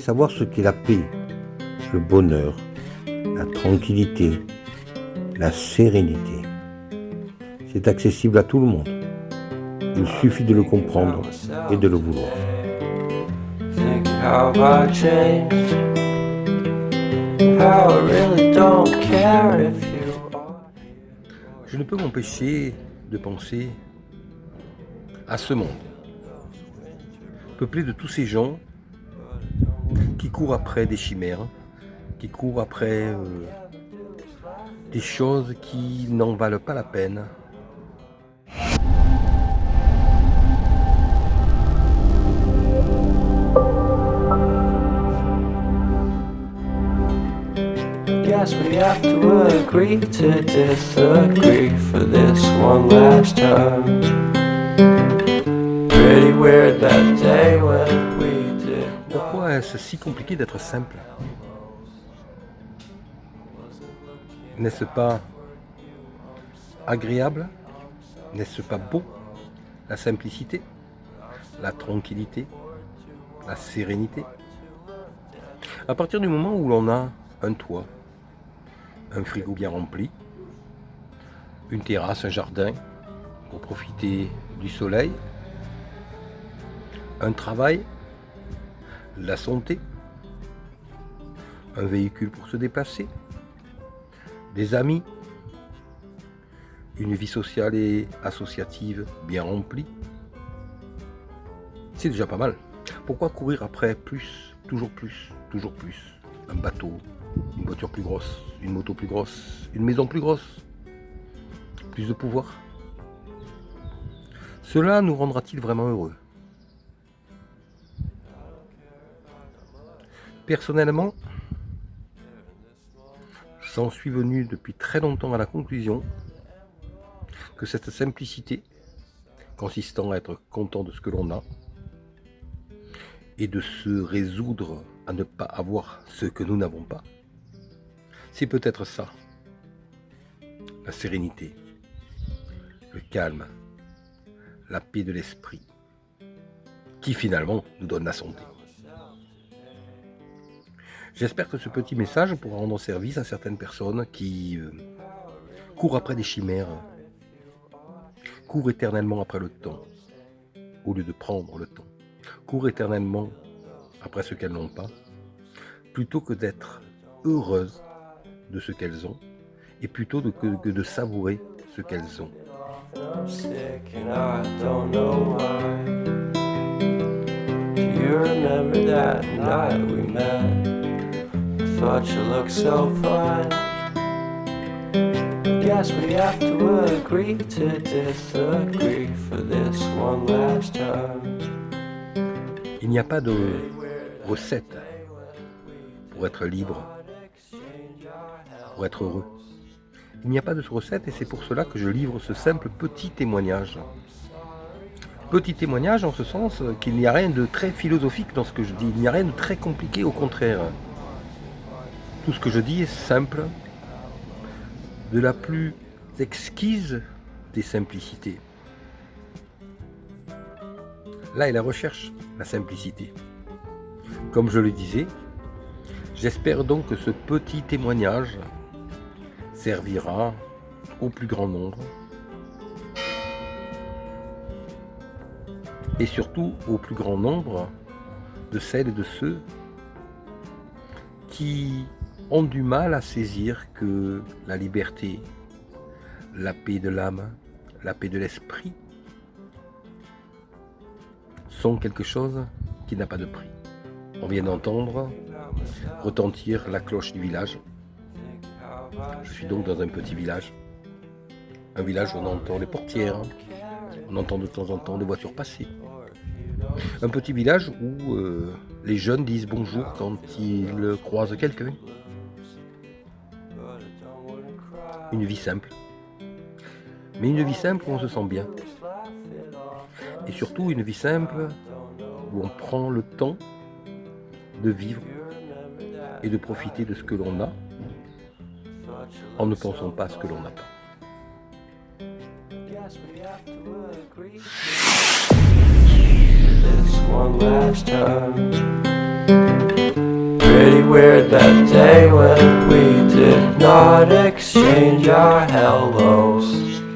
savoir ce qu'est la paix, le bonheur, la tranquillité, la sérénité. C'est accessible à tout le monde. Il suffit de le comprendre et de le vouloir. Je ne peux m'empêcher de penser à ce monde, peuplé de tous ces gens qui courent après des chimères, qui courent après des choses qui n'en valent pas la peine. Guess we have to agree to disagree for this one last time. Pretty weird that day when we did. Pourquoi est-ce si compliqué d'être simple? N'est-ce pas agréable? N'est-ce pas beau? La simplicité, la tranquillité, la sérénité. À partir du moment où l'on a un toit, un frigo bien rempli, une terrasse, un jardin pour profiter du soleil, un travail, la santé, un véhicule pour se déplacer, des amis, une vie sociale et associative bien remplie. C'est déjà pas mal. Pourquoi courir après plus, toujours plus, toujours plus? Un bateau, une voiture plus grosse, une moto plus grosse, une maison plus grosse, plus de pouvoir. Cela nous rendra-t-il vraiment heureux? Personnellement, j'en suis venu depuis très longtemps à la conclusion que cette simplicité, consistant à être content de ce que l'on a, et de se résoudre à ne pas avoir ce que nous n'avons pas, c'est peut-être ça, la sérénité, le calme, la paix de l'esprit, qui finalement nous donne la santé. J'espère que ce petit message pourra rendre service à certaines personnes qui courent après des chimères, courent éternellement après le temps, au lieu de prendre le temps, courent éternellement après ce qu'elles n'ont pas, plutôt que d'être heureuses de ce qu'elles ont, et plutôt que de savourer ce qu'elles ont. Thought you looked so fine. Guess we have to agree to disagree for this one last time. Il n'y a pas de recette pour être libre, pour être heureux. Il n'y a pas de recette et c'est pour cela que je livre ce simple petit témoignage. Petit témoignage en ce sens qu'il n'y a rien de très philosophique dans ce que je dis, il n'y a rien de très compliqué, au contraire. Tout ce que je dis est simple, de la plus exquise des simplicités. Là est la recherche, la simplicité. Comme je le disais, j'espère donc que ce petit témoignage servira au plus grand nombre et surtout au plus grand nombre de celles et de ceux qui ont du mal à saisir que la liberté, la paix de l'âme, la paix de l'esprit sont quelque chose qui n'a pas de prix. On vient d'entendre retentir la cloche du village. Je suis donc dans un petit village. Un village où on entend les portières, on entend de temps en temps des voitures passer. Un petit village où les jeunes disent bonjour quand ils croisent quelqu'un. Une vie simple. Mais une vie simple où on se sent bien. Et surtout une vie simple où on prend le temps de vivre et de profiter de ce que l'on a en ne pensant pas à ce que l'on n'a pas. This one last time. pretty weird that day when we did not exchange our hellos.